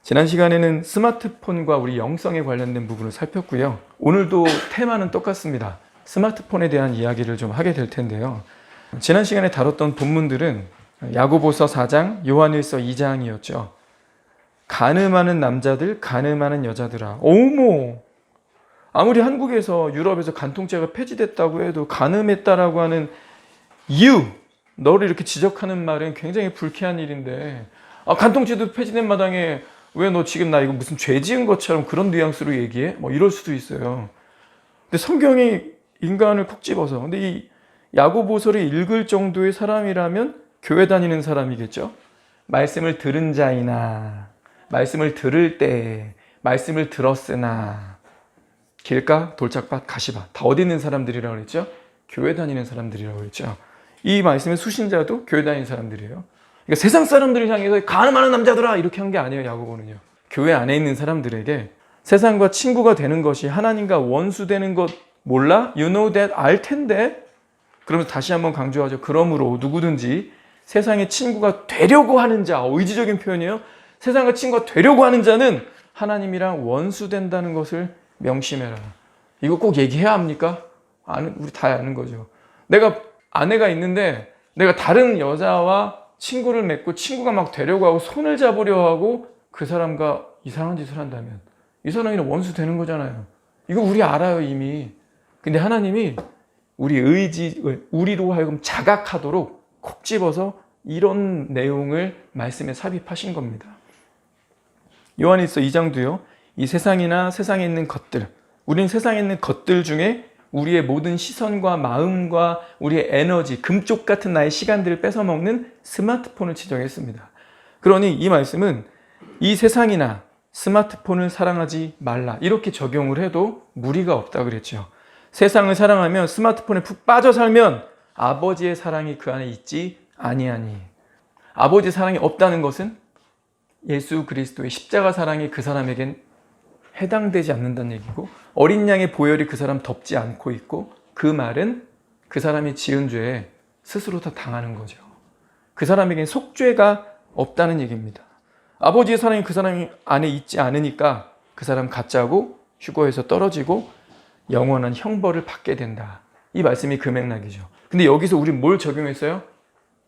지난 시간에는 스마트폰과 우리 영성에 관련된 부분을 살폈고요. 오늘도 테마는 똑같습니다. 스마트폰에 대한 이야기를 좀 하게 될 텐데요. 지난 시간에 다뤘던 본문들은 야고보서 4장, 요한일서 2장이었죠. 간음하는 남자들, 간음하는 여자들아. 어머! 아무리 한국에서 유럽에서 간통죄가 폐지됐다고 해도 간음했다라고 하는 이유, 너를 이렇게 지적하는 말은 굉장히 불쾌한 일인데, 간통죄도 폐지된 마당에 왜 너 지금 나 이거 무슨 죄 지은 것처럼 그런 뉘앙스로 얘기해? 뭐 이럴 수도 있어요. 근데 성경이 인간을 콕 집어서, 근데 이 야고보서를 읽을 정도의 사람이라면 교회 다니는 사람이겠죠? 말씀을 들은 자이나, 말씀을 들을 때, 말씀을 들었으나, 길가, 돌짝밭, 가시밭, 다 어디 있는 사람들이라고 그랬죠? 교회 다니는 사람들이라고 그랬죠. 이 말씀의 수신자도 교회 다니는 사람들이에요. 그러니까 세상 사람들을 향해서 간음하는 남자들아 이렇게 한 게 아니에요. 야고보는요. 교회 안에 있는 사람들에게 세상과 친구가 되는 것이 하나님과 원수 되는 것 몰라? You know that? 알 텐데? 그러면서 다시 한번 강조하죠. 그러므로 누구든지 세상의 친구가 되려고 하는 자, 의지적인 표현이에요. 세상과 친구가 되려고 하는 자는 하나님이랑 원수 된다는 것을 명심해라. 이거 꼭 얘기해야 합니까? 우리 다 아는 거죠. 내가 아내가 있는데 내가 다른 여자와 친구를 맺고 친구가 막 되려고 하고 손을 잡으려 하고 그 사람과 이상한 짓을 한다면 이 사람이랑 원수 되는 거잖아요. 이거 우리 알아요 이미. 근데 하나님이 우리로 하여금 자각하도록 콕 집어서 이런 내용을 말씀에 삽입하신 겁니다. 요한일서 2장도요. 이 세상이나 세상에 있는 것들, 우리는 세상에 있는 것들 중에 우리의 모든 시선과 마음과 우리의 에너지, 금쪽 같은 나의 시간들을 뺏어먹는 스마트폰을 지적했습니다. 그러니 이 말씀은 이 세상이나 스마트폰을 사랑하지 말라 이렇게 적용을 해도 무리가 없다 그랬죠. 세상을 사랑하면 스마트폰에 푹 빠져 살면 아버지의 사랑이 그 안에 있지 아니하니. 아버지의 사랑이 없다는 것은 예수 그리스도의 십자가 사랑이 그 사람에겐 해당되지 않는다는 얘기고, 어린 양의 보혈이 그 사람 덮지 않고 있고, 그 말은 그 사람이 지은 죄에 스스로 다 당하는 거죠. 그 사람에겐 속죄가 없다는 얘기입니다. 아버지의 사랑이 그 사람 안에 있지 않으니까 그 사람 가짜고 휴거에서 떨어지고 영원한 형벌을 받게 된다. 이 말씀이 그 맥락이죠. 근데 여기서 우리 뭘 적용했어요?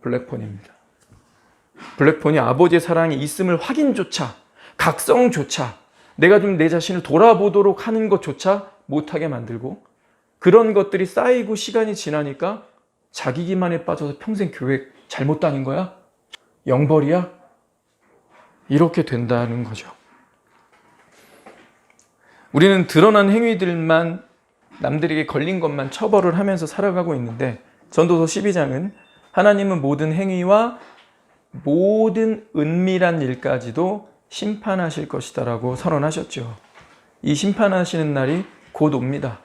블랙폰입니다. 블랙폰이 아버지의 사랑이 있음을 확인조차, 각성조차, 내가 좀 내 자신을 돌아보도록 하는 것조차 못하게 만들고, 그런 것들이 쌓이고 시간이 지나니까 자기 기만에 빠져서 평생 교회 잘못 다닌 거야? 영벌이야? 이렇게 된다는 거죠. 우리는 드러난 행위들만, 남들에게 걸린 것만 처벌을 하면서 살아가고 있는데, 전도서 12장은 하나님은 모든 행위와 모든 은밀한 일까지도 심판하실 것이다라고 선언하셨죠. 이 심판하시는 날이 곧 옵니다.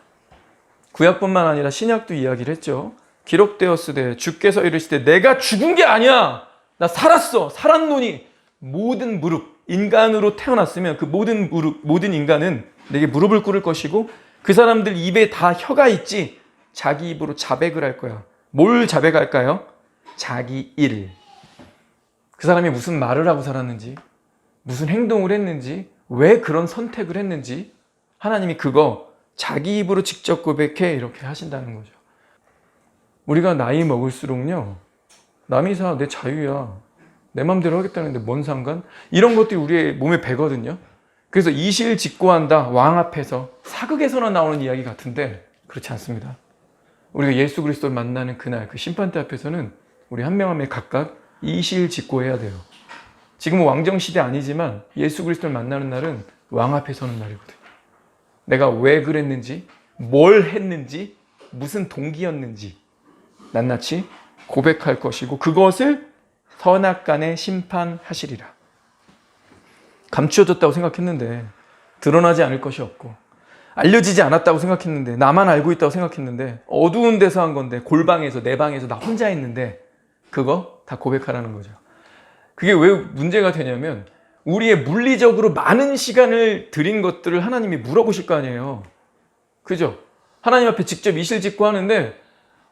구약뿐만 아니라 신약도 이야기를 했죠. 기록되었으되 주께서 이르시되 내가 죽은 게 아니야. 나 살았어. 살았노니 모든 무릎, 인간으로 태어났으면 그 모든 인간은 내게 무릎을 꿇을 것이고, 그 사람들 입에 다 혀가 있지 자기 입으로 자백을 할 거야. 뭘 자백할까요? 자기 일. 그 사람이 무슨 말을 하고 살았는지, 무슨 행동을 했는지, 왜 그런 선택을 했는지 하나님이 그거 자기 입으로 직접 고백해 이렇게 하신다는 거죠. 우리가 나이 먹을수록요, 남이 사 내 자유야, 내 맘대로 하겠다는데 뭔 상관? 이런 것들이 우리의 몸에 배거든요. 그래서 이실직고한다, 왕 앞에서. 사극에서나 나오는 이야기 같은데 그렇지 않습니다. 우리가 예수 그리스도를 만나는 그날 그 심판대 앞에서는 우리 한 명 한 명 각각 이실직고해야 돼요. 지금은 왕정시대 아니지만 예수 그리스도를 만나는 날은 왕 앞에 서는 날이거든요. 내가 왜 그랬는지, 뭘 했는지, 무슨 동기였는지 낱낱이 고백할 것이고, 그것을 선악간에 심판하시리라. 감추어졌다고 생각했는데 드러나지 않을 것이 없고, 알려지지 않았다고 생각했는데, 나만 알고 있다고 생각했는데, 어두운 데서 한 건데, 골방에서 내 방에서 나 혼자 했는데, 그거 다 고백하라는 거죠. 그게 왜 문제가 되냐면, 우리의 물리적으로 많은 시간을 들인 것들을 하나님이 물어보실 거 아니에요. 그죠? 하나님 앞에 직접 이실직고 하는데,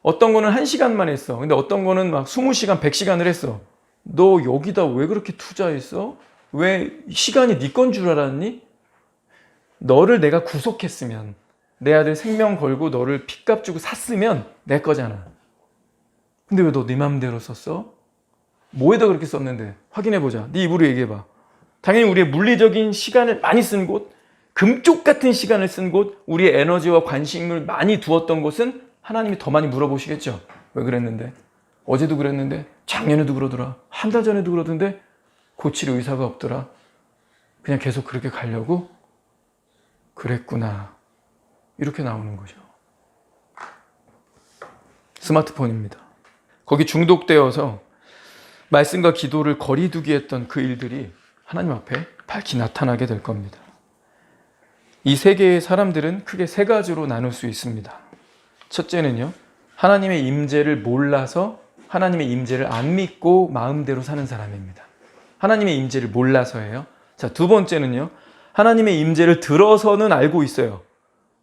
어떤 거는 1시간만 했어. 근데 어떤 거는 막 20시간, 100시간을 했어. 너 여기다 왜 그렇게 투자했어? 왜 시간이 네 건 줄 알았니? 너를 내가 구속했으면, 내 아들 생명 걸고 너를 핏값 주고 샀으면 내 거잖아. 근데 왜 너 네 맘대로 썼어? 뭐에다 그렇게 썼는데? 확인해보자. 네 입으로 얘기해봐. 당연히 우리의 물리적인 시간을 많이 쓴 곳, 금쪽 같은 시간을 쓴 곳, 우리의 에너지와 관심을 많이 두었던 곳은 하나님이 더 많이 물어보시겠죠. 왜 그랬는데? 어제도 그랬는데? 작년에도 그러더라. 한 달 전에도 그러던데? 고칠 의사가 없더라. 그냥 계속 그렇게 가려고? 그랬구나. 이렇게 나오는 거죠. 스마트폰입니다. 거기 중독되어서 말씀과 기도를 거리두기 했던 그 일들이 하나님 앞에 밝히 나타나게 될 겁니다. 이 세계의 사람들은 크게 세 가지로 나눌 수 있습니다. 첫째는요, 하나님의 임재를 몰라서 하나님의 임재를 안 믿고 마음대로 사는 사람입니다. 하나님의 임재를 몰라서예요. 자, 두 번째는요, 하나님의 임재를 들어서는 알고 있어요.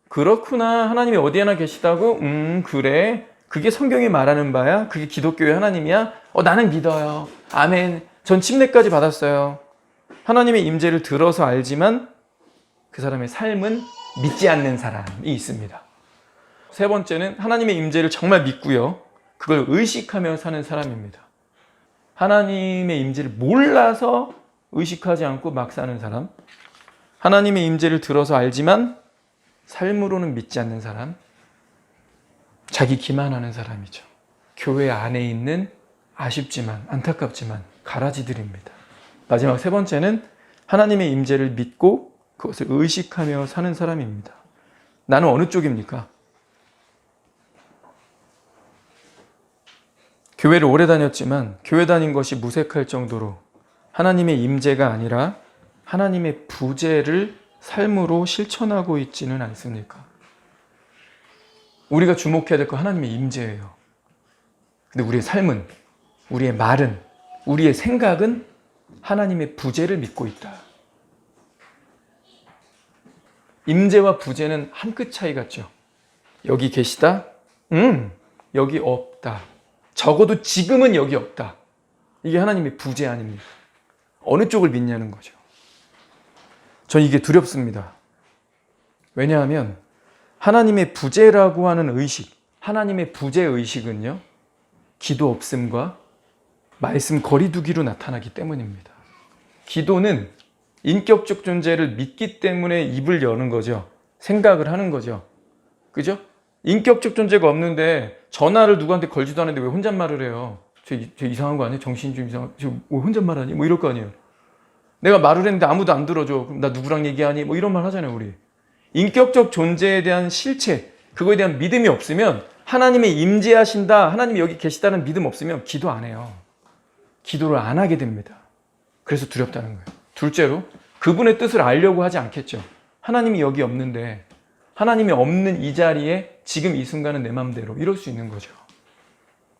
그렇구나, 하나님이 어디에나 계시다고? 그래, 그게 성경이 말하는 바야? 그게 기독교의 하나님이야? 나는 믿어요. 아멘. 전 침례까지 받았어요. 하나님의 임재를 들어서 알지만 그 사람의 삶은 믿지 않는 사람이 있습니다. 세 번째는 하나님의 임재를 정말 믿고요, 그걸 의식하며 사는 사람입니다. 하나님의 임재를 몰라서 의식하지 않고 막 사는 사람, 하나님의 임재를 들어서 알지만 삶으로는 믿지 않는 사람, 자기 기만하는 사람이죠. 교회 안에 있는 아쉽지만 안타깝지만 가라지들입니다. 마지막 세 번째는 하나님의 임재를 믿고 그것을 의식하며 사는 사람입니다. 나는 어느 쪽입니까? 교회를 오래 다녔지만 교회 다닌 것이 무색할 정도로 하나님의 임재가 아니라 하나님의 부재를 삶으로 실천하고 있지는 않습니까? 우리가 주목해야 될 건 하나님의 임재예요. 근데 우리의 삶은, 우리의 말은, 우리의 생각은 하나님의 부재를 믿고 있다. 임재와 부재는 한 끗 차이 같죠. 여기 계시다? 여기 없다. 적어도 지금은 여기 없다. 이게 하나님의 부재 아닙니까? 어느 쪽을 믿냐는 거죠. 전 이게 두렵습니다. 왜냐하면 하나님의 부재라고 하는 의식, 하나님의 부재 의식은요, 기도 없음과 말씀 거리두기로 나타나기 때문입니다. 기도는 인격적 존재를 믿기 때문에 입을 여는 거죠. 생각을 하는 거죠. 그죠? 인격적 존재가 없는데 전화를 누구한테 걸지도 않는데 왜 혼잣말을 해요? 저 이상한 거 아니에요? 정신이 좀 이상한, 왜 혼잣말하니? 뭐 이럴 거 아니에요? 내가 말을 했는데 아무도 안 들어줘. 그럼 나 누구랑 얘기하니? 뭐 이런 말 하잖아요, 우리. 인격적 존재에 대한 실체, 그거에 대한 믿음이 없으면, 하나님의 임재하신다, 하나님이 여기 계시다는 믿음 없으면 기도 안 해요. 기도를 안 하게 됩니다. 그래서 두렵다는 거예요. 둘째로, 그분의 뜻을 알려고 하지 않겠죠. 하나님이 여기 없는데, 하나님이 없는 이 자리에 지금 이 순간은 내 맘대로, 이럴 수 있는 거죠.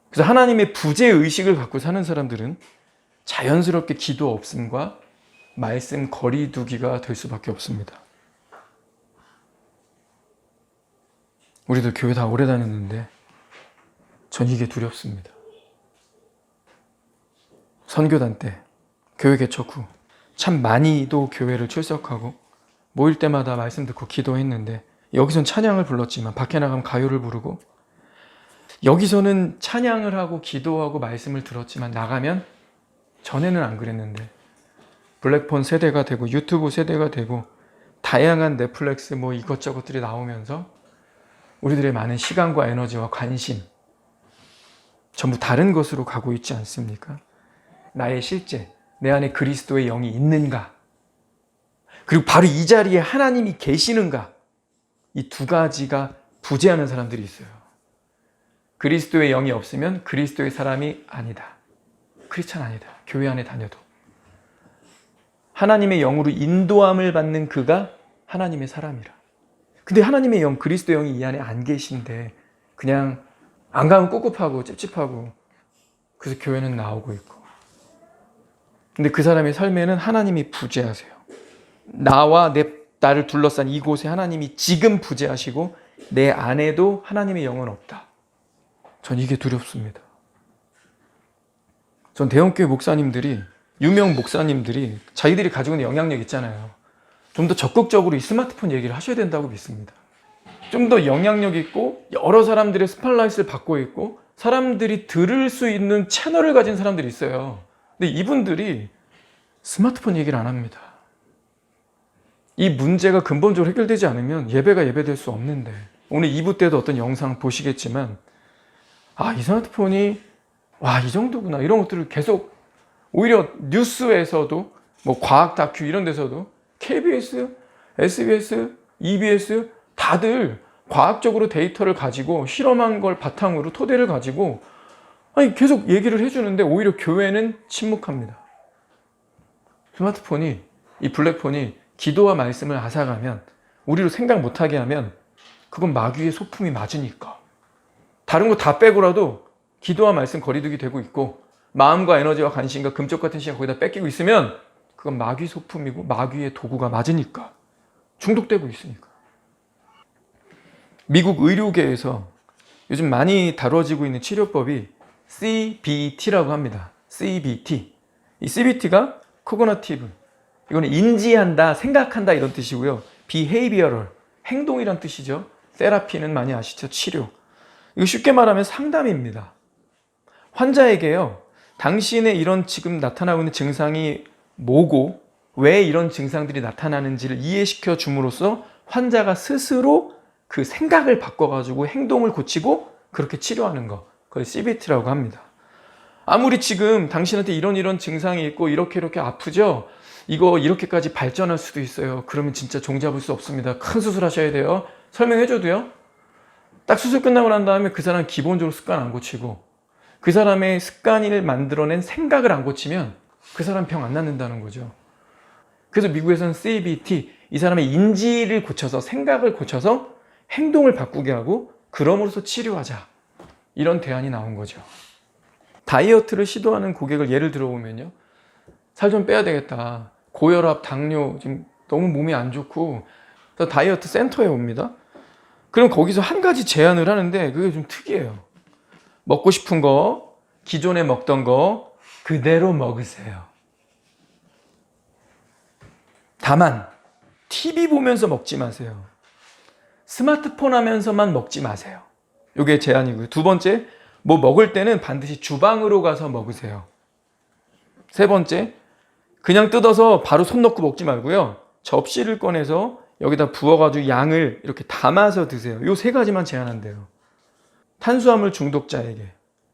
그래서 하나님의 부재 의식을 갖고 사는 사람들은 자연스럽게 기도 없음과 말씀 거리두기가 될 수밖에 없습니다. 우리도 교회 다 오래 다녔는데 전 이게 두렵습니다. 선교단 때, 교회 개척 후 참 많이도 교회를 출석하고 모일 때마다 말씀 듣고 기도했는데, 여기선 찬양을 불렀지만 밖에 나가면 가요를 부르고, 여기서는 찬양을 하고 기도하고 말씀을 들었지만 나가면, 전에는 안 그랬는데 블랙폰 세대가 되고 유튜브 세대가 되고 다양한 넷플릭스 뭐 이것저것들이 나오면서 우리들의 많은 시간과 에너지와 관심 전부 다른 것으로 가고 있지 않습니까? 나의 실제, 내 안에 그리스도의 영이 있는가? 그리고 바로 이 자리에 하나님이 계시는가? 이 두 가지가 부재하는 사람들이 있어요. 그리스도의 영이 없으면 그리스도의 사람이 아니다. 크리스찬 아니다. 교회 안에 다녀도. 하나님의 영으로 인도함을 받는 그가 하나님의 사람이라. 근데 하나님의 영, 그리스도의 영이 이 안에 안 계신데 그냥 안 가면 꿉꿉하고 찝찝하고, 그래서 교회는 나오고 있고. 근데 그 사람의 삶에는 하나님이 부재하세요. 나와 나를 둘러싼 이곳에 하나님이 지금 부재하시고 내 안에도 하나님의 영은 없다. 전 이게 두렵습니다. 전 대형교회 목사님들이 유명 목사님들이 자기들이 가지고 있는 영향력 있잖아요. 좀 더 적극적으로 이 스마트폰 얘기를 하셔야 된다고 믿습니다. 좀 더 영향력 있고 여러 사람들의 스팟라이트를 받고 있고 사람들이 들을 수 있는 채널을 가진 사람들이 있어요. 근데 이분들이 스마트폰 얘기를 안 합니다. 이 문제가 근본적으로 해결되지 않으면 예배가 예배될 수 없는데, 오늘 2부 때도 어떤 영상 보시겠지만 이 스마트폰이 이 정도구나, 이런 것들을 계속, 오히려 뉴스에서도 뭐 과학 다큐 이런 데서도 KBS, SBS, EBS 다들 과학적으로 데이터를 가지고 실험한 걸 바탕으로 토대를 가지고 계속 얘기를 해주는데 오히려 교회는 침묵합니다. 스마트폰이, 이 블랙폰이 기도와 말씀을 앗아가면, 우리로 생각 못하게 하면 그건 마귀의 소품이 맞으니까. 다른 거 다 빼고라도 기도와 말씀 거리두기 되고 있고 마음과 에너지와 관심과 금쪽 같은 시간 거기다 뺏기고 있으면 그건 마귀 소품이고 마귀의 도구가 맞으니까. 중독되고 있으니까. 미국 의료계에서 요즘 많이 다뤄지고 있는 치료법이 CBT라고 합니다. CBT. 이 CBT가 코그니티브, 이거는 인지한다, 생각한다 이런 뜻이고요. Behavioral, 행동이란 뜻이죠. 테라피는 많이 아시죠? 치료. 이거 쉽게 말하면 상담입니다. 환자에게요, 당신의 이런 지금 나타나고 있는 증상이 뭐고 왜 이런 증상들이 나타나는지를 이해시켜 줌으로써 환자가 스스로 그 생각을 바꿔가지고 행동을 고치고 그렇게 치료하는 거, 그걸 CBT라고 합니다. 아무리 지금 당신한테 이런 증상이 있고 이렇게 아프죠? 이거 이렇게까지 발전할 수도 있어요. 그러면 진짜 종잡을 수 없습니다. 큰 수술하셔야 돼요. 설명해줘도요, 딱 수술 끝나고 난 다음에 그 사람 기본적으로 습관 안 고치고 그 사람의 습관을 만들어낸 생각을 안 고치면 그 사람 병 안 낫는다는 거죠. 그래서 미국에서는 CBT, 이 사람의 인지를 고쳐서, 생각을 고쳐서 행동을 바꾸게 하고 그럼으로써 치료하자, 이런 대안이 나온 거죠. 다이어트를 시도하는 고객을 예를 들어보면요, 살 좀 빼야 되겠다, 고혈압, 당뇨, 지금 너무 몸이 안 좋고, 그래서 다이어트 센터에 옵니다. 그럼 거기서 한 가지 제안을 하는데 그게 좀 특이해요. 먹고 싶은 거, 기존에 먹던 거 그대로 먹으세요. 다만 TV 보면서 먹지 마세요. 스마트폰 하면서만 먹지 마세요. 이게 제안이고요. 두 번째, 뭐 먹을 때는 반드시 주방으로 가서 먹으세요. 세 번째, 그냥 뜯어서 바로 손 넣고 먹지 말고요, 접시를 꺼내서 여기다 부어가지고 양을 이렇게 담아서 드세요. 요 세 가지만 제안한대요. 탄수화물 중독자에게,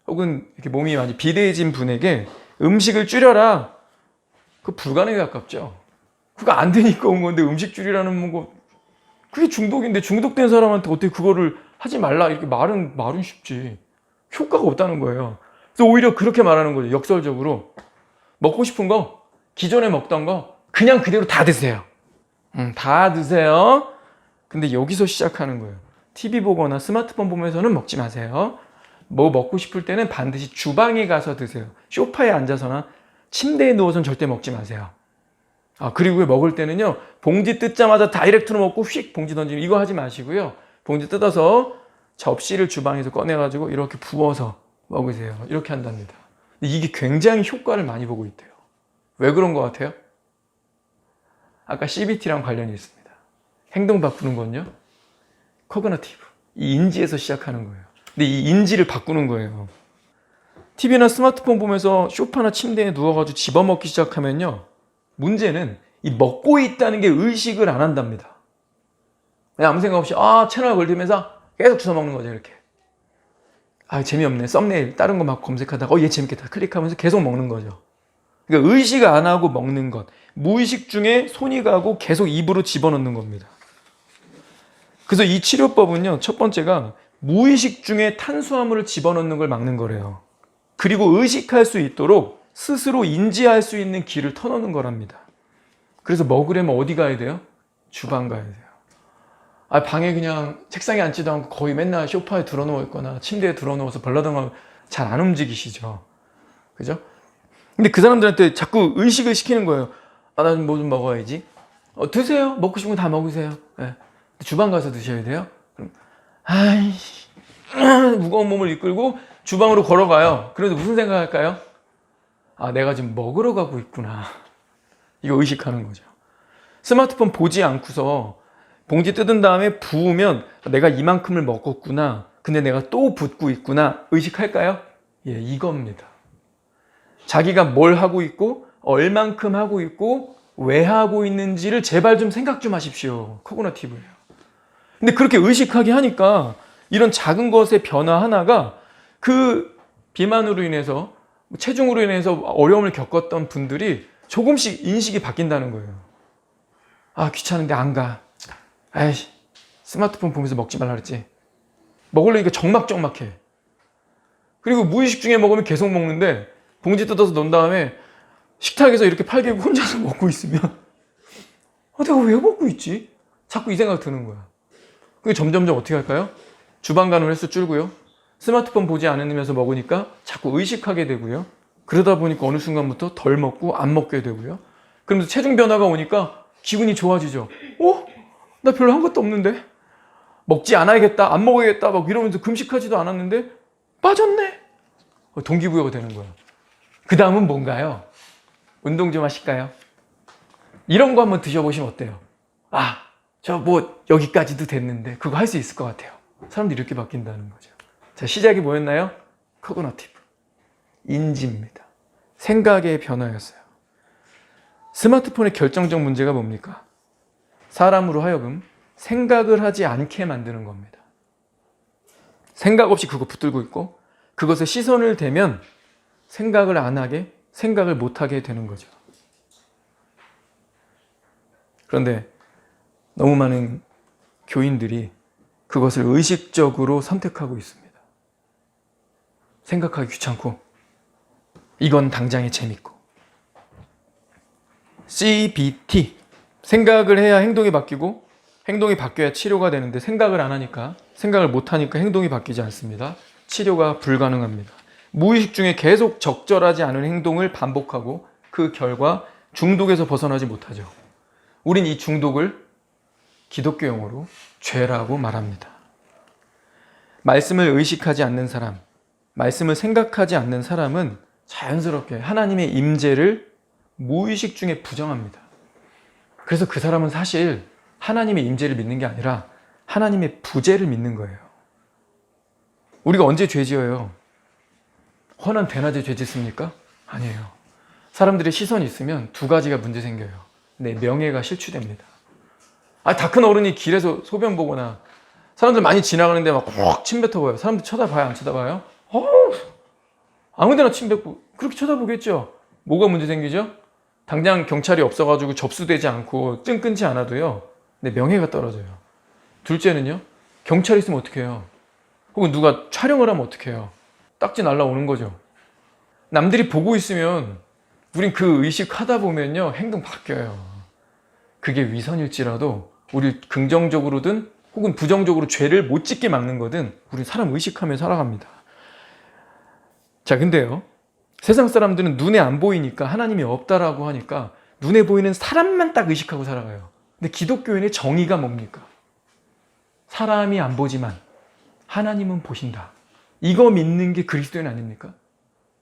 혹은 이렇게 몸이 많이 비대해진 분에게 음식을 줄여라, 그거 불가능에 가깝죠. 그거 안 되니까 온 건데, 음식 줄이라는 거, 그게 중독인데, 중독된 사람한테 어떻게 그거를 하지 말라 이렇게 말은 쉽지. 효과가 없다는 거예요. 그래서 오히려 그렇게 말하는 거죠. 역설적으로 먹고 싶은 거, 기존에 먹던 거 그냥 그대로 다 드세요. 다 드세요. 근데 여기서 시작하는 거예요. TV 보거나 스마트폰 보면서는 먹지 마세요. 뭐 먹고 싶을 때는 반드시 주방에 가서 드세요. 소파에 앉아서나 침대에 누워서는 절대 먹지 마세요. 그리고 먹을 때는요, 봉지 뜯자마자 다이렉트로 먹고 휙 봉지 던지면 이거 하지 마시고요, 봉지 뜯어서 접시를 주방에서 꺼내가지고 이렇게 부어서 먹으세요. 이렇게 한답니다. 근데 이게 굉장히 효과를 많이 보고 있대요. 왜 그런 것 같아요? 아까 CBT랑 관련이 있습니다. 행동 바꾸는 건요, 코그니티브, 이 인지에서 시작하는 거예요. 근데 이 인지를 바꾸는 거예요. TV나 스마트폰 보면서 소파나 침대에 누워가지고 집어먹기 시작하면요, 문제는 이 먹고 있다는 게 의식을 안 한답니다. 그냥 아무 생각 없이 채널 걸리면서 계속 주워 먹는 거죠. 이렇게 재미없네, 썸네일 다른 거 막 검색하다가 얘 재밌겠다 클릭하면서 계속 먹는 거죠. 그러니까 의식 안 하고 먹는 것, 무의식 중에 손이 가고 계속 입으로 집어넣는 겁니다. 그래서 이 치료법은요, 첫 번째가 무의식 중에 탄수화물을 집어넣는 걸 막는 거래요. 그리고 의식할 수 있도록 스스로 인지할 수 있는 길을 터놓는 거랍니다. 그래서 먹으려면 어디 가야 돼요? 주방 가야 돼요. 방에 그냥 책상에 앉지도 않고 거의 맨날 소파에 들어누워 있거나 침대에 들어누워서 벌러덩하고 잘 안 움직이시죠. 그죠? 근데 그 사람들한테 자꾸 의식을 시키는 거예요. 난 뭐 좀 먹어야지. 드세요. 먹고 싶은 거 다 먹으세요. 네. 주방 가서 드셔야 돼요. 그럼 무거운 몸을 이끌고 주방으로 걸어가요. 그래서 무슨 생각할까요? 아, 내가 지금 먹으러 가고 있구나. 이거 의식하는 거죠. 스마트폰 보지 않고서 봉지 뜯은 다음에 부으면 내가 이만큼을 먹었구나. 근데 내가 또 붓고 있구나. 의식할까요? 예, 이겁니다. 자기가 뭘 하고 있고 얼만큼 하고 있고 왜 하고 있는지를 제발 좀 생각 좀 하십시오. 코그니티브예요. 근데 그렇게 의식하게 하니까 이런 작은 것의 변화 하나가 그 비만으로 인해서 체중으로 인해서 어려움을 겪었던 분들이 조금씩 인식이 바뀐다는 거예요. 아, 귀찮은데 안 가. 아이씨, 스마트폰 보면서 먹지 말라 그랬지. 먹으려니까 적막적막해. 그리고 무의식 중에 먹으면 계속 먹는데 봉지 뜯어서 넣은 다음에 식탁에서 이렇게 팔 개고 혼자서 먹고 있으면 내가 왜 먹고 있지? 자꾸 이 생각 드는 거야. 그게 점점점 어떻게 할까요? 주방 가는 횟수 줄고요. 스마트폰 보지 않으면서 먹으니까 자꾸 의식하게 되고요. 그러다 보니까 어느 순간부터 덜 먹고 안 먹게 되고요. 그러면서 체중 변화가 오니까 기분이 좋아지죠. 나 별로 한 것도 없는데? 먹지 않아야겠다, 안 먹어야겠다 막 이러면서 금식하지도 않았는데 빠졌네? 동기부여가 되는 거야. 그 다음은 뭔가요? 운동 좀 하실까요? 이런 거 한번 드셔보시면 어때요? 아, 저 뭐 여기까지도 됐는데 그거 할 수 있을 것 같아요. 사람들이 이렇게 바뀐다는 거죠. 자, 시작이 뭐였나요? 코그니티브. 인지입니다. 생각의 변화였어요. 스마트폰의 결정적 문제가 뭡니까? 사람으로 하여금 생각을 하지 않게 만드는 겁니다. 생각 없이 그거 붙들고 있고 그것에 시선을 대면 생각을 안 하게, 생각을 못 하게 되는 거죠. 그런데 너무 많은 교인들이 그것을 의식적으로 선택하고 있습니다. 생각하기 귀찮고 이건 당장에 재밌고. CBT. 생각을 해야 행동이 바뀌고 행동이 바뀌어야 치료가 되는데 생각을 안 하니까, 생각을 못 하니까 행동이 바뀌지 않습니다. 치료가 불가능합니다. 무의식 중에 계속 적절하지 않은 행동을 반복하고 그 결과 중독에서 벗어나지 못하죠. 우린 이 중독을 기독교 용어로 죄라고 말합니다. 말씀을 의식하지 않는 사람, 말씀을 생각하지 않는 사람은 자연스럽게 하나님의 임재를 무의식 중에 부정합니다. 그래서 그 사람은 사실 하나님의 임재를 믿는 게 아니라 하나님의 부재를 믿는 거예요. 우리가 언제 죄 지어요? 헌한 대낮에 죄 짓습니까? 아니에요. 사람들의 시선이 있으면 두 가지가 문제 생겨요. 내 명예가 실추됩니다. 다 큰 어른이 길에서 소변 보거나 사람들 많이 지나가는데 막 꼭 침 뱉어봐요. 사람들 쳐다봐요? 안 쳐다봐요? 아무 데나 침 뱉고 그렇게 쳐다보겠죠. 뭐가 문제 생기죠? 당장 경찰이 없어가지고 접수되지 않고 증 끊지 않아도요, 내 명예가 떨어져요. 둘째는요, 경찰이 있으면 어떻게 해요? 혹은 누가 촬영을 하면 어떻게 해요? 딱지 날라오는 거죠. 남들이 보고 있으면 우린 그 의식하다 보면요, 행동 바뀌어요. 그게 위선일지라도 우리 긍정적으로든 혹은 부정적으로 죄를 못 짓게 막는 거든 우리 사람 의식하며 살아갑니다. 자, 근데요, 세상 사람들은 눈에 안 보이니까 하나님이 없다라고 하니까 눈에 보이는 사람만 딱 의식하고 살아가요. 근데 기독교인의 정의가 뭡니까? 사람이 안 보지만 하나님은 보신다. 이거 믿는 게 그리스도인 아닙니까?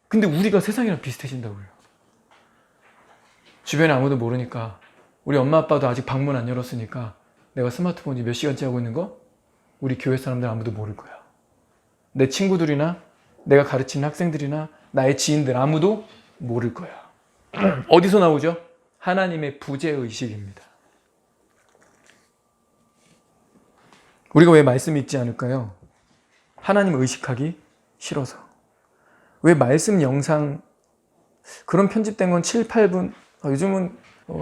근데 우리가 세상이랑 비슷해진다고요. 주변에 아무도 모르니까, 우리 엄마 아빠도 아직 방문 안 열었으니까 내가 스마트폰이 몇 시간째 하고 있는 거 우리 교회 사람들 아무도 모를 거야. 내 친구들이나 내가 가르치는 학생들이나 나의 지인들 아무도 모를 거야. 어디서 나오죠? 하나님의 부재의식입니다. 우리가 왜 말씀 읽지 않을까요? 하나님 의식하기 싫어서. 왜 말씀 영상 그런 편집된 건 7, 8분, 요즘은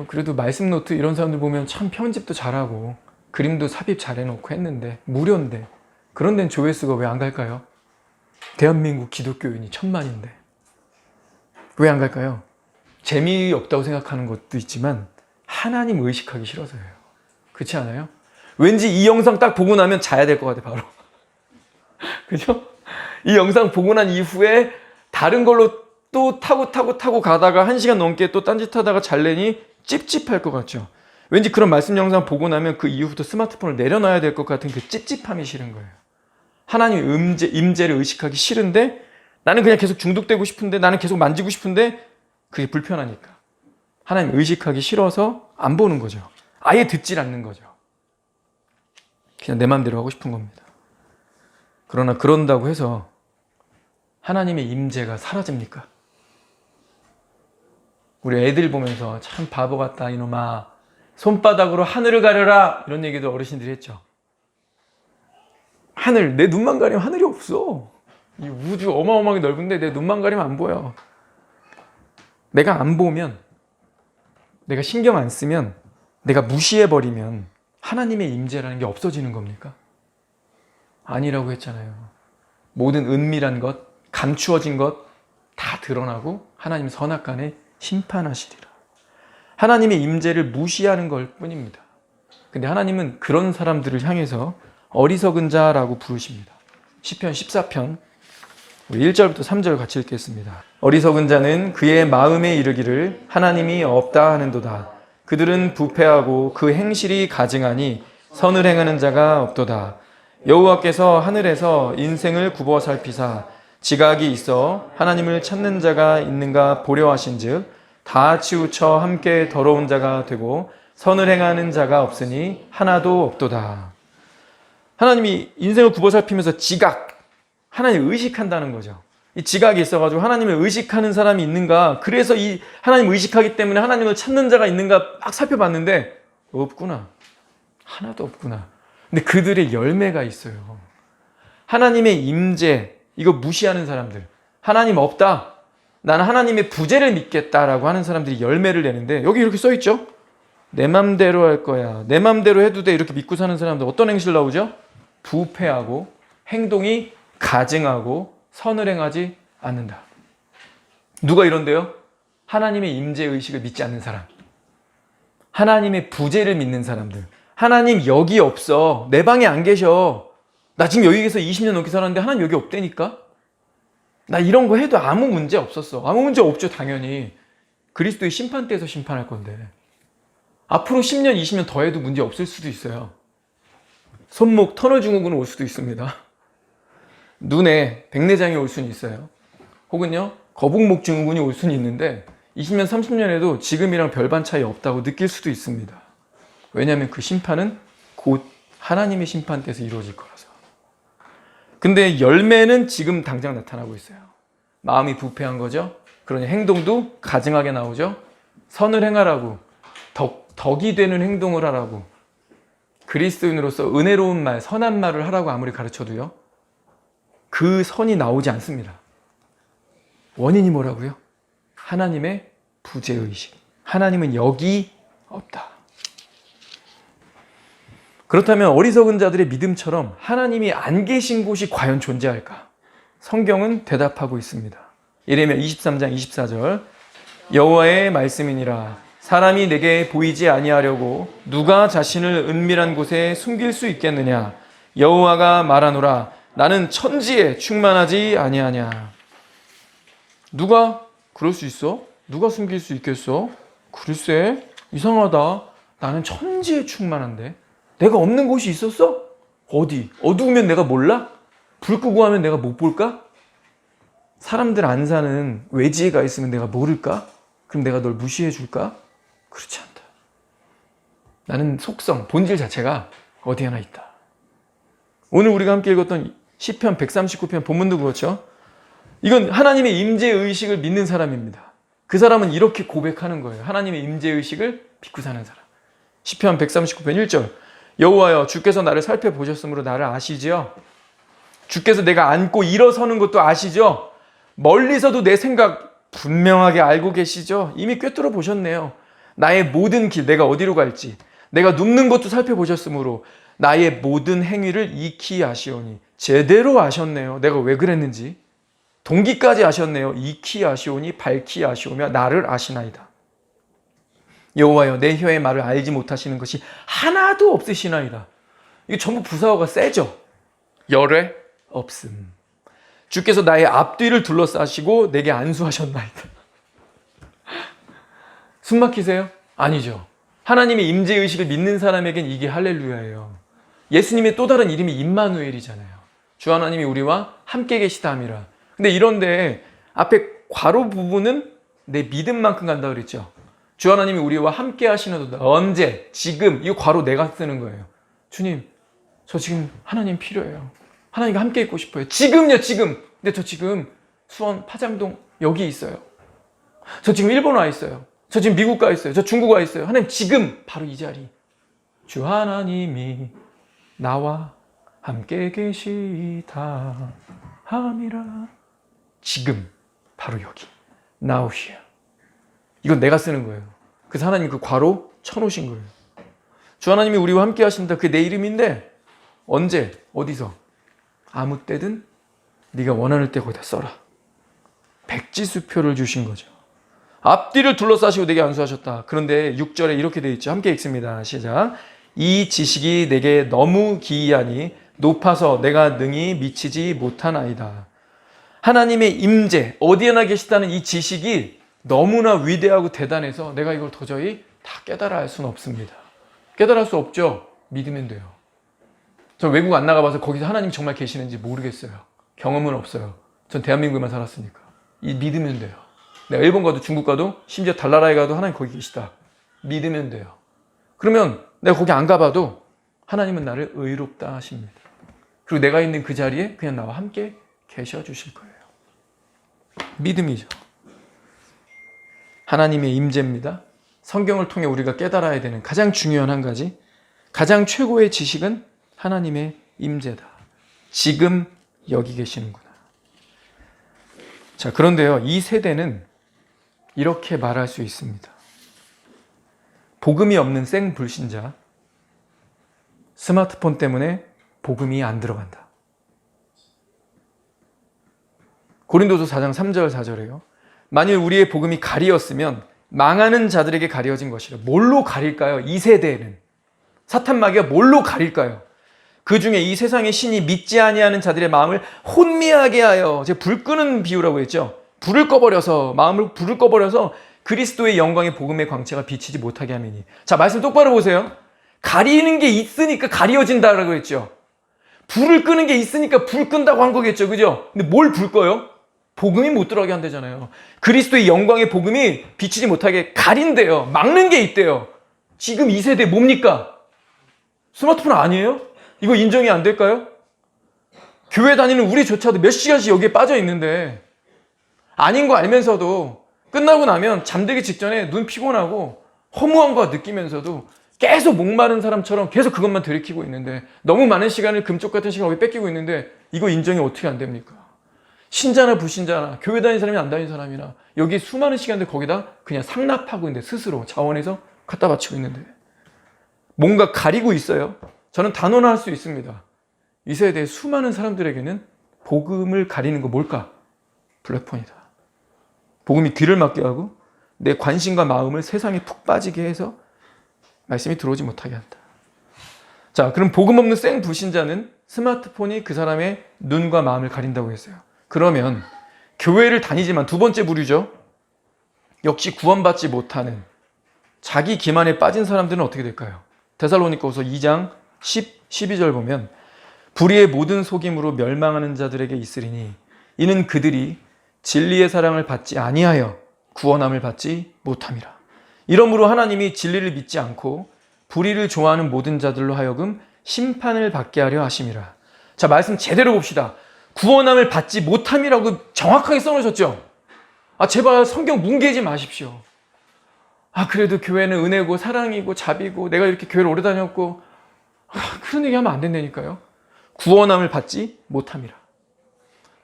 그래도 말씀 노트 이런 사람들 보면 참 편집도 잘하고 그림도 삽입 잘 해놓고 했는데 무료인데 그런 데는 조회수가 왜 안 갈까요? 대한민국 기독교인이 1000만인데 왜 안 갈까요? 재미없다고 생각하는 것도 있지만 하나님 의식하기 싫어서예요. 그렇지 않아요? 왠지 이 영상 딱 보고 나면 자야 될 것 같아, 바로. 그죠? 이 영상 보고 난 이후에 다른 걸로 또 타고 가다가 1시간 넘게 또 딴짓하다가 잘래니 찝찝할 것 같죠? 왠지 그런 말씀 영상 보고 나면 그 이후부터 스마트폰을 내려놔야 될 것 같은 그 찝찝함이 싫은 거예요. 하나님 임재를 의식하기 싫은데 나는 그냥 계속 중독되고 싶은데 나는 계속 만지고 싶은데 그게 불편하니까. 하나님 의식하기 싫어서 안 보는 거죠. 아예 듣질 않는 거죠. 그냥 내 마음대로 하고 싶은 겁니다. 그러나 그런다고 해서 하나님의 임재가 사라집니까? 우리 애들 보면서 참 바보 같다 이놈아, 손바닥으로 하늘을 가려라, 이런 얘기도 어르신들이 했죠. 하늘, 내 눈만 가리면 하늘이 없어. 이 우주 어마어마하게 넓은데 내 눈만 가리면 안 보여. 내가 안 보면, 내가 신경 안 쓰면, 내가 무시해버리면 하나님의 임재라는 게 없어지는 겁니까? 아니라고 했잖아요. 모든 은밀한 것, 감추어진 것 다 드러나고 하나님 선악간에 심판하시리라. 하나님의 임재를 무시하는 걸 뿐입니다. 근데 하나님은 그런 사람들을 향해서 어리석은 자라고 부르십니다. 시편 14편 우리 1절부터 3절 같이 읽겠습니다. 어리석은 자는 그의 마음에 이르기를 하나님이 없다 하는도다. 그들은 부패하고 그 행실이 가증하니 선을 행하는 자가 없도다. 여호와께서 하늘에서 인생을 굽어 살피사 지각이 있어 하나님을 찾는 자가 있는가 보려 하신즉 다 치우쳐 함께 더러운 자가 되고 선을 행하는 자가 없으니 하나도 없도다. 하나님이 인생을 굽어 살피면서 지각, 하나님을 의식한다는 거죠. 이 지각이 있어가지고 하나님을 의식하는 사람이 있는가, 그래서 이 하나님을 의식하기 때문에 하나님을 찾는 자가 있는가 막 살펴봤는데 없구나. 하나도 없구나. 근데 그들의 열매가 있어요. 하나님의 임재, 이거 무시하는 사람들, 하나님 없다, 나는 하나님의 부재를 믿겠다라고 하는 사람들이 열매를 내는데, 여기 이렇게 써있죠. 내 맘대로 할 거야, 내 맘대로 해도 돼, 이렇게 믿고 사는 사람들 어떤 행실 나오죠? 부패하고 행동이 가증하고 선을 행하지 않는다. 누가 이런데요? 하나님의 임재의식을 믿지 않는 사람, 하나님의 부재를 믿는 사람들. 하나님 여기 없어, 내 방에 안 계셔, 나 지금 여기에서 20년 넘게 살았는데 하나님 여기 없다니까? 나 이런 거 해도 아무 문제 없었어. 아무 문제 없죠, 당연히. 그리스도의 심판대에서 심판할 건데 앞으로 10년, 20년 더 해도 문제 없을 수도 있어요. 손목 터널 증후군은 올 수도 있습니다. 눈에 백내장이 올 수는 있어요. 혹은요 거북목 증후군이 올 수는 있는데 20년, 30년에도 지금이랑 별반 차이 없다고 느낄 수도 있습니다. 왜냐하면 그 심판은 곧 하나님의 심판대에서 이루어질 거라서. 근데 열매는 지금 당장 나타나고 있어요. 마음이 부패한 거죠. 그러니 행동도 가증하게 나오죠. 선을 행하라고, 덕이 되는 행동을 하라고, 그리스도인으로서 은혜로운 말, 선한 말을 하라고 아무리 가르쳐도요, 그 선이 나오지 않습니다. 원인이 뭐라고요? 하나님의 부재의식. 하나님은 여기 없다. 그렇다면 어리석은 자들의 믿음처럼 하나님이 안 계신 곳이 과연 존재할까? 성경은 대답하고 있습니다. 예레미야 23장 24절, 여호와의 말씀이니라. 사람이 내게 보이지 아니하려고 누가 자신을 은밀한 곳에 숨길 수 있겠느냐? 여호와가 말하노라. 나는 천지에 충만하지 아니하냐. 누가 그럴 수 있어? 누가 숨길 수 있겠어? 글쎄, 이상하다. 나는 천지에 충만한데 내가 없는 곳이 있었어? 어디? 어두우면 내가 몰라? 불 끄고 하면 내가 못 볼까? 사람들 안 사는 외지에 가 있으면 내가 모를까? 그럼 내가 널 무시해 줄까? 그렇지 않다. 나는 속성, 본질 자체가 어디 하나 있다. 오늘 우리가 함께 읽었던 시편 139편 본문도 그렇죠. 이건 하나님의 임재의식을 믿는 사람입니다. 그 사람은 이렇게 고백하는 거예요. 하나님의 임재의식을 믿고 사는 사람. 시편 139편 1절, 여호와여 주께서 나를 살펴보셨으므로 나를 아시죠? 주께서 내가 앉고 일어서는 것도 아시죠? 멀리서도 내 생각 분명하게 알고 계시죠? 이미 꿰뚫어 보셨네요. 나의 모든 길, 내가 어디로 갈지, 내가 눕는 것도 살펴보셨으므로 나의 모든 행위를 익히 아시오니. 제대로 아셨네요. 내가 왜 그랬는지 동기까지 아셨네요. 익히 아시오니 밝히 아시오며 나를 아시나이다. 여호와여 내 혀의 말을 알지 못하시는 것이 하나도 없으시나이다. 이거 전부 부사어가 세죠. 열외 없음. 주께서 나의 앞뒤를 둘러싸시고 내게 안수하셨나이다. 숨 막히세요? 아니죠. 하나님의 임재의식을 믿는 사람에겐 이게 할렐루야예요. 예수님의 또 다른 이름이 임마누엘이잖아요. 주 하나님이 우리와 함께 계시다 함이라. 근데 이런데 앞에 괄호 부분은 내 믿음만큼 간다 그랬죠. 주 하나님이 우리와 함께 하시는 언제, 지금, 이거 괄호 내가 쓰는 거예요. 주님, 저 지금 하나님 필요해요. 하나님과 함께 있고 싶어요. 지금요, 지금. 근데 저 지금 수원 파장동 여기 있어요. 저 지금 일본 와 있어요. 저 지금 미국 가 있어요. 저 중국 와 있어요. 하나님 지금 바로 이 자리. 주 하나님이 나와 함께 계시다 함이라. 지금 바로 여기. Now here. 이건 내가 쓰는 거예요. 그래서 하나님 그 괄호 쳐놓으신 거예요. 주 하나님이 우리와 함께 하신다. 그게 내 이름인데 언제 어디서 아무 때든 네가 원하는 때 거기다 써라. 백지수표를 주신 거죠. 앞뒤를 둘러싸시고 내게 안수하셨다. 그런데 6절에 이렇게 되어 있죠. 함께 읽습니다. 시작. 이 지식이 내게 너무 기이하니 높아서 내가 능히 미치지 못하나이다. 하나님의 임재, 어디에나 계시다는 이 지식이 너무나 위대하고 대단해서 내가 이걸 도저히 다 깨달아 할 수는 없습니다. 깨달을 수 없죠. 믿으면 돼요. 저 외국 안 나가봐서 거기서 하나님 정말 계시는지 모르겠어요. 경험은 없어요. 전 대한민국에만 살았으니까. 이 믿으면 돼요. 내가 일본 가도 중국 가도 심지어 달나라에 가도 하나님 거기 계시다. 믿으면 돼요. 그러면 내가 거기 안 가봐도 하나님은 나를 의롭다 하십니다. 그리고 내가 있는 그 자리에 그냥 나와 함께 계셔 주실 거예요. 믿음이죠. 하나님의 임재입니다. 성경을 통해 우리가 깨달아야 되는 가장 중요한 한 가지, 가장 최고의 지식은 하나님의 임재다. 지금 여기 계시는구나. 자, 그런데요, 이 세대는 이렇게 말할 수 있습니다. 복음이 없는 생불신자, 스마트폰 때문에 복음이 안 들어간다. 고린도서 4장 3절 4절에요. 만일 우리의 복음이 가리었으면 망하는 자들에게 가려진 것이라. 뭘로 가릴까요? 이 세대에는 사탄 마귀가 뭘로 가릴까요? 그 중에 이 세상의 신이 믿지 아니하는 자들의 마음을 혼미하게 하여, 제가 불 끄는 비유라고 했죠. 불을 꺼버려서, 마음을 불을 꺼버려서 그리스도의 영광의 복음의 광채가 비치지 못하게 하매니. 자, 말씀 똑바로 보세요. 가리는 게 있으니까 가리어진다라고 했죠. 불을 끄는 게 있으니까 불 끈다고 한 거겠죠. 그죠? 근데 뭘 불 꺼요? 복음이 못 들어가게 한다잖아요. 그리스도의 영광의 복음이 비치지 못하게 가린대요. 막는 게 있대요. 지금 이 세대 뭡니까? 스마트폰 아니에요? 이거 인정이 안 될까요? 교회 다니는 우리조차도 몇 시간씩 여기에 빠져 있는데 아닌 거 알면서도 끝나고 나면 잠들기 직전에 눈 피곤하고 허무한 거 느끼면서도 계속 목마른 사람처럼 계속 그것만 들이키고 있는데 너무 많은 시간을 금쪽 같은 시간을 뺏기고 있는데 이거 인정이 어떻게 안 됩니까? 신자나 불신자나 교회 다니는 사람이나 안 다니는 사람이나 여기 수많은 시간들 거기다 그냥 상납하고 있는데 스스로 자원해서 갖다 바치고 있는데 뭔가 가리고 있어요. 저는 단언할 수 있습니다. 이 세대의 수많은 사람들에게는 복음을 가리는 거 뭘까? 블랙폰이다. 복음이 귀를 막게 하고 내 관심과 마음을 세상에 푹 빠지게 해서 말씀이 들어오지 못하게 한다. 자, 그럼 복음 없는 생 불신자는 스마트폰이 그 사람의 눈과 마음을 가린다고 했어요. 그러면 교회를 다니지만 두 번째 부류죠. 역시 구원받지 못하는 자기 기만에 빠진 사람들은 어떻게 될까요? 데살로니가후서 2장 10, 12절 보면 불의의 모든 속임으로 멸망하는 자들에게 있으리니 이는 그들이 진리의 사랑을 받지 아니하여 구원함을 받지 못함이라. 이러므로 하나님이 진리를 믿지 않고 불의를 좋아하는 모든 자들로 하여금 심판을 받게 하려 하심이라. 자, 말씀 제대로 봅시다. 구원함을 받지 못함이라고 정확하게 써놓으셨죠? 아, 제발 성경 뭉개지 마십시오. 아, 그래도 교회는 은혜고 사랑이고 자비고 내가 이렇게 교회를 오래 다녔고, 그런 얘기하면 안 된다니까요. 구원함을 받지 못함이라.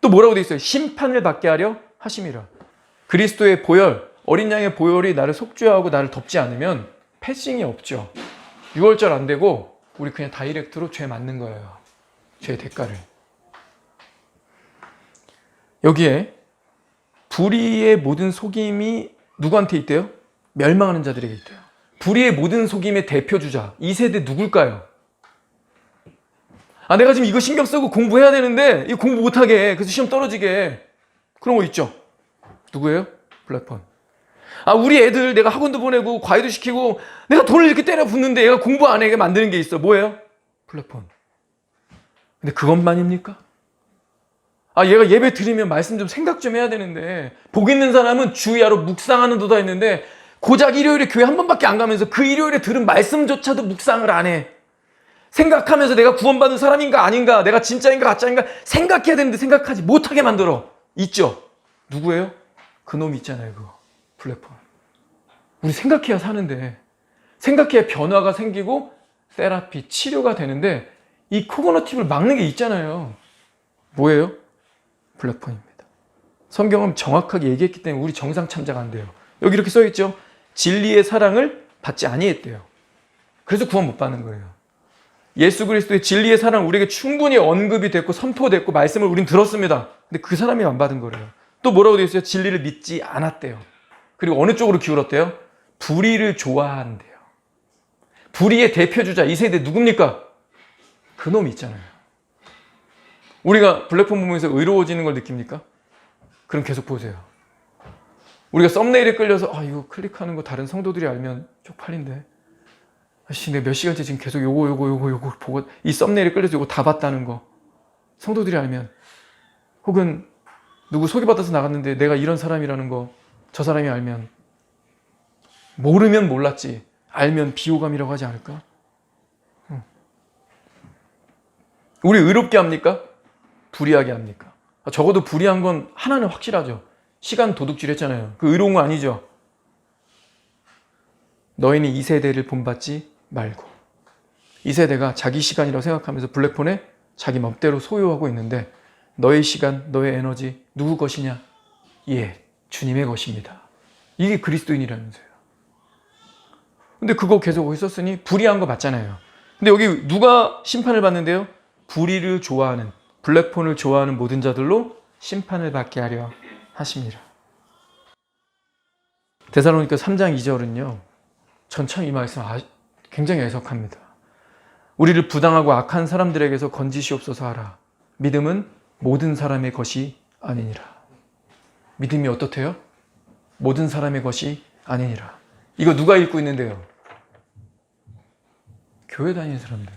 또 뭐라고 돼 있어요? 심판을 받게 하려 하심이라. 그리스도의 보혈, 어린 양의 보혈이 나를 속죄하고 나를 덮지 않으면 패싱이 없죠. 6월절 안 되고 우리 그냥 다이렉트로 죄 맞는 거예요. 죄의 대가를. 여기에 불의의 모든 속임이 누구한테 있대요? 멸망하는 자들에게 있대요. 불의의 모든 속임의 대표주자, 이 세대 누굴까요? 아, 내가 지금 이거 신경 쓰고 공부해야 되는데 이거 공부 못하게 해. 그래서 시험 떨어지게. 그런 거 있죠. 누구예요? 블랙폰. 아, 우리 애들 내가 학원도 보내고 과외도 시키고 내가 돈을 이렇게 때려 붓는데 얘가 공부 안 하게 만드는 게 있어. 뭐예요? 블랙폰. 근데 그것만입니까? 아, 얘가 예배 드리면 말씀 좀 생각 좀 해야 되는데, 복 있는 사람은 주야로 묵상하는 도다 했는데, 고작 일요일에 교회 한 번밖에 안 가면서 그 일요일에 들은 말씀조차도 묵상을 안 해. 생각하면서 내가 구원받은 사람인가 아닌가, 내가 진짜인가 가짜인가 생각해야 되는데 생각하지 못하게 만들어. 있죠? 누구예요? 그놈 있잖아요, 그거. 블랙폰. 우리 생각해야 사는데, 생각해야 변화가 생기고 세라피, 치료가 되는데, 이 코그니티브를 막는 게 있잖아요. 뭐예요? 블랙폰입니다. 성경은 정확하게 얘기했기 때문에 우리 정상 참작 안 돼요. 여기 이렇게 써있죠? 진리의 사랑을 받지 아니했대요. 그래서 구원 못 받는 거예요. 예수 그리스도의 진리의 사랑 우리에게 충분히 언급이 됐고 선포됐고 말씀을 우린 들었습니다. 근데 그 사람이 안 받은 거래요. 또 뭐라고 되어 있어요? 진리를 믿지 않았대요. 그리고 어느 쪽으로 기울었대요? 불의를 좋아한대요. 불의의 대표주자 이 세대 누굽니까? 그놈 있잖아요. 우리가 블랙폰 보면서 의로워지는 걸 느낍니까? 그럼 계속 보세요. 우리가 썸네일에 끌려서 이거 클릭하는 거 다른 성도들이 알면 쪽팔린데, 아씨 내가 몇 시간째 지금 계속 요거 보고 이 썸네일에 끌려서 요거 다 봤다는 거 성도들이 알면, 혹은 누구 소개받아서 나갔는데 내가 이런 사람이라는 거 저 사람이 알면, 모르면 몰랐지 알면 비호감이라고 하지 않을까? 우리 의롭게 합니까? 불의하게 합니까? 적어도 불의한 건 하나는 확실하죠. 시간 도둑질 했잖아요. 그 의로운 거 아니죠. 너희는 이 세대를 본받지 말고, 이 세대가 자기 시간이라고 생각하면서 블랙폰에 자기 맘대로 소유하고 있는데, 너의 시간, 너의 에너지 누구 것이냐? 예, 주님의 것입니다. 이게 그리스도인이라면서요. 근데 그거 계속 거기 썼으니 불의한 거 맞잖아요. 근데 여기 누가 심판을 받는데요? 불의를 좋아하는, 블랙폰을 좋아하는 모든 자들로 심판을 받게 하려 하십니다. 데살로니가 3장 2절은요. 전 참 이 말씀 굉장히 애석합니다. 우리를 부당하고 악한 사람들에게서 건지시옵소서 하라. 믿음은 모든 사람의 것이 아니니라. 믿음이 어떻대요? 모든 사람의 것이 아니니라. 이거 누가 읽고 있는데요? 교회 다니는 사람들.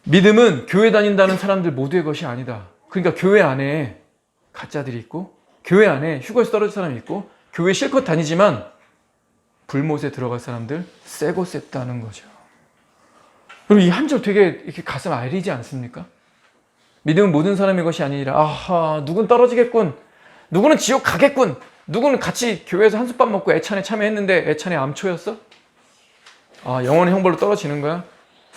믿음은 교회 다닌다는 사람들 모두의 것이 아니다. 그러니까 교회 안에 가짜들이 있고, 교회 안에 휴거에서 떨어진 사람이 있고, 교회 실컷 다니지만 불못에 들어갈 사람들 쎄고 쎄다는 거죠. 그럼 이 한 절 되게 이렇게 가슴 아리지 않습니까? 믿음은 모든 사람의 것이 아니라, 아하, 누군 떨어지겠군, 누구는 지옥 가겠군, 누구는 같이 교회에서 한솥밥 먹고 애찬에 참여했는데 애찬에 암초였어? 영원의 형벌로 떨어지는 거야?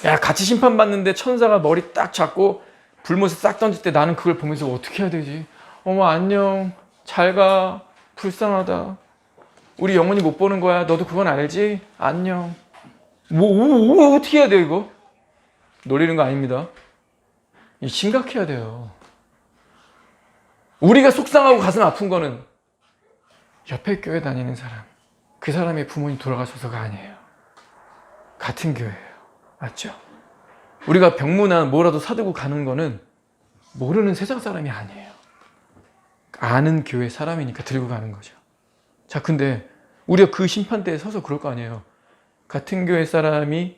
야, 같이 심판받는데 천사가 머리 딱 잡고 불못에 싹 던질 때 나는 그걸 보면서 어떻게 해야 되지? 어머 안녕, 잘 가, 불쌍하다, 우리 영원히 못 보는 거야, 너도 그건 알지? 안녕. 어떻게 해야 돼 이거? 놀리는 거 아닙니다. 심각해야 돼요. 우리가 속상하고 가슴 아픈 거는 옆에 교회 다니는 사람, 그 사람의 부모님 돌아가셔서가 아니에요. 같은 교회예요. 맞죠? 우리가 병문안 뭐라도 사두고 가는 거는 모르는 세상 사람이 아니에요. 아는 교회 사람이니까 들고 가는 거죠. 자, 근데 우리가 그 심판대에 서서 그럴 거 아니에요. 같은 교회 사람이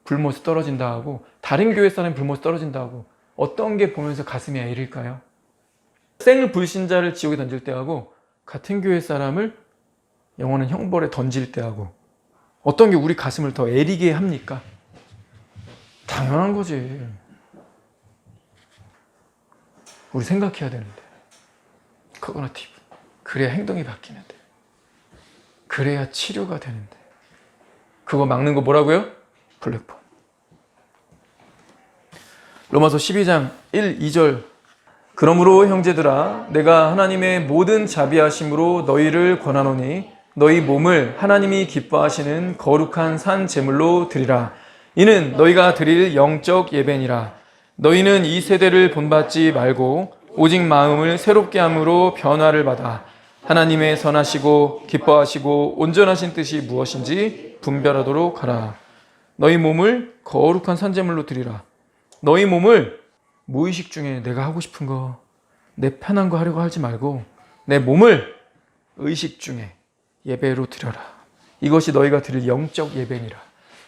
불못에 떨어진다 하고 다른 교회 사람이 불못에 떨어진다 하고 어떤 게 보면서 가슴이 애릴까요? 생을 불신자를 지옥에 던질 때 하고 같은 교회 사람을 영원한 형벌에 던질 때 하고 어떤 게 우리 가슴을 더 애리게 합니까? 당연한 거지. 우리 생각해야 되는데. 코그니티브. 그래야 행동이 바뀌는데. 그래야 치료가 되는데. 그거 막는 거 뭐라고요? 블랙폰. 로마서 12장 1, 2절. 그러므로 형제들아 내가 하나님의 모든 자비하심으로 너희를 권하노니 너희 몸을 하나님이 기뻐하시는 거룩한 산 제물로 드리라. 이는 너희가 드릴 영적 예배니라. 너희는 이 세대를 본받지 말고 오직 마음을 새롭게 함으로 변화를 받아 하나님의 선하시고 기뻐하시고 온전하신 뜻이 무엇인지 분별하도록 하라. 너희 몸을 거룩한 산 제물로 드리라. 너희 몸을 무의식 중에 내가 하고 싶은 거, 내 편한 거 하려고 하지 말고 내 몸을 의식 중에 예배로 드려라. 이것이 너희가 드릴 영적 예배니라.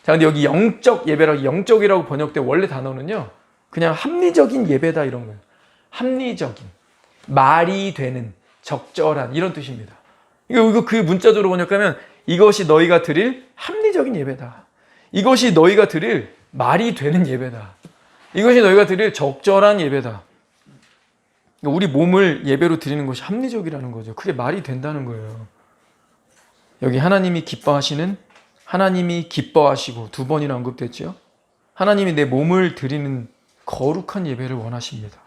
자, 근데 여기 영적 예배라고, 영적이라고 번역된 원래 단어는요, 그냥 합리적인 예배다 이런 거예요. 합리적인, 말이 되는, 적절한 이런 뜻입니다. 이거 그 문자적으로 번역하면 이것이 너희가 드릴 합리적인 예배다. 이것이 너희가 드릴 말이 되는 예배다. 이것이 너희가 드릴 적절한 예배다. 우리 몸을 예배로 드리는 것이 합리적이라는 거죠. 그게 말이 된다는 거예요. 여기 하나님이 기뻐하시는, 하나님이 기뻐하시고 두 번이나 언급됐죠. 하나님이 내 몸을 드리는 거룩한 예배를 원하십니다.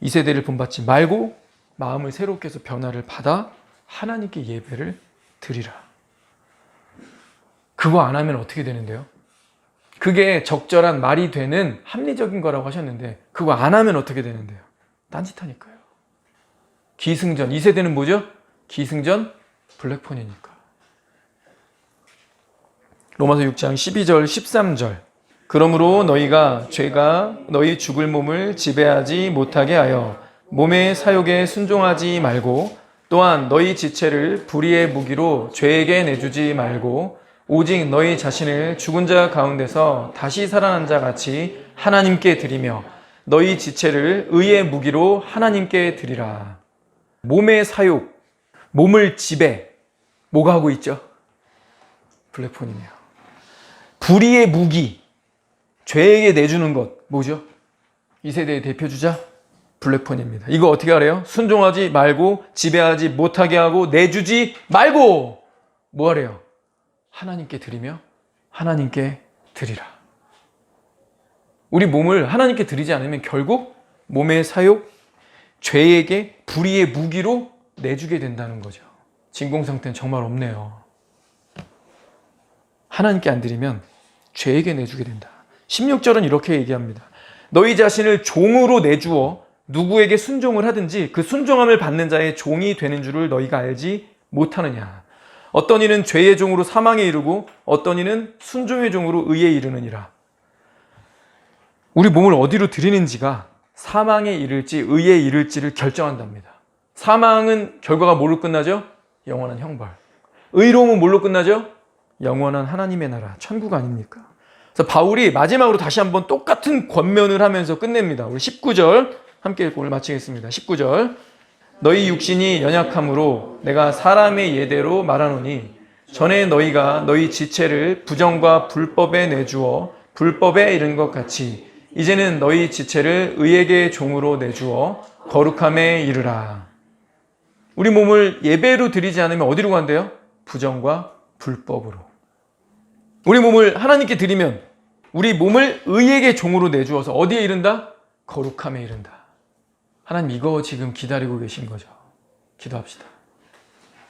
이 세대를 본받지 말고 마음을 새롭게 해서 변화를 받아 하나님께 예배를 드리라. 그거 안 하면 어떻게 되는데요? 그게 적절한 말이 되는 합리적인 거라고 하셨는데 그거 안 하면 어떻게 되는데요? 딴짓하니까요. 기승전, 이 세대는 뭐죠? 기승전 블랙폰이니까. 로마서 6장 12절 13절 그러므로 너희가 죄가 너희 죽을 몸을 지배하지 못하게 하여 몸의 사욕에 순종하지 말고 또한 너희 지체를 불의의 무기로 죄에게 내주지 말고 오직 너희 자신을 죽은 자 가운데서 다시 살아난 자 같이 하나님께 드리며 너희 지체를 의의 무기로 하나님께 드리라. 몸의 사욕, 몸을 지배, 뭐가 하고 있죠? 블랙폰이네요. 불의의 무기, 죄에게 내주는 것, 뭐죠? 이 세대의 대표주자? 블랙폰입니다. 이거 어떻게 하래요? 순종하지 말고, 지배하지 못하게 하고, 내주지 말고! 뭐 하래요? 하나님께 드리며, 하나님께 드리라. 우리 몸을 하나님께 드리지 않으면 결국 몸의 사욕, 죄에게 불의의 무기로 내주게 된다는 거죠. 진공상태는 정말 없네요. 하나님께 안 드리면 죄에게 내주게 된다. 16절은 이렇게 얘기합니다. 너희 자신을 종으로 내주어 누구에게 순종을 하든지 그 순종함을 받는 자의 종이 되는 줄을 너희가 알지 못하느냐. 어떤 이는 죄의 종으로 사망에 이르고 어떤 이는 순종의 종으로 의에 이르느니라. 우리 몸을 어디로 드리는지가 사망에 이를지 의에 이를지를 결정한답니다. 사망은 결과가 뭘로 끝나죠? 영원한 형벌. 의로움은 뭘로 끝나죠? 영원한 하나님의 나라, 천국 아닙니까? 그래서 바울이 마지막으로 다시 한번 똑같은 권면을 하면서 끝냅니다. 우리 19절 함께 읽고 오늘 마치겠습니다. 19절 너희 육신이 연약함으로 내가 사람의 예대로 말하노니 전에 너희가 너희 지체를 부정과 불법에 내주어 불법에 이른 것 같이 이제는 너희 지체를 의에게 종으로 내주어 거룩함에 이르라. 우리 몸을 예배로 드리지 않으면 어디로 간대요? 부정과 불법으로. 우리 몸을 하나님께 드리면 우리 몸을 의에게 종으로 내주어서 어디에 이른다? 거룩함에 이른다. 하나님 이거 지금 기다리고 계신 거죠. 기도합시다.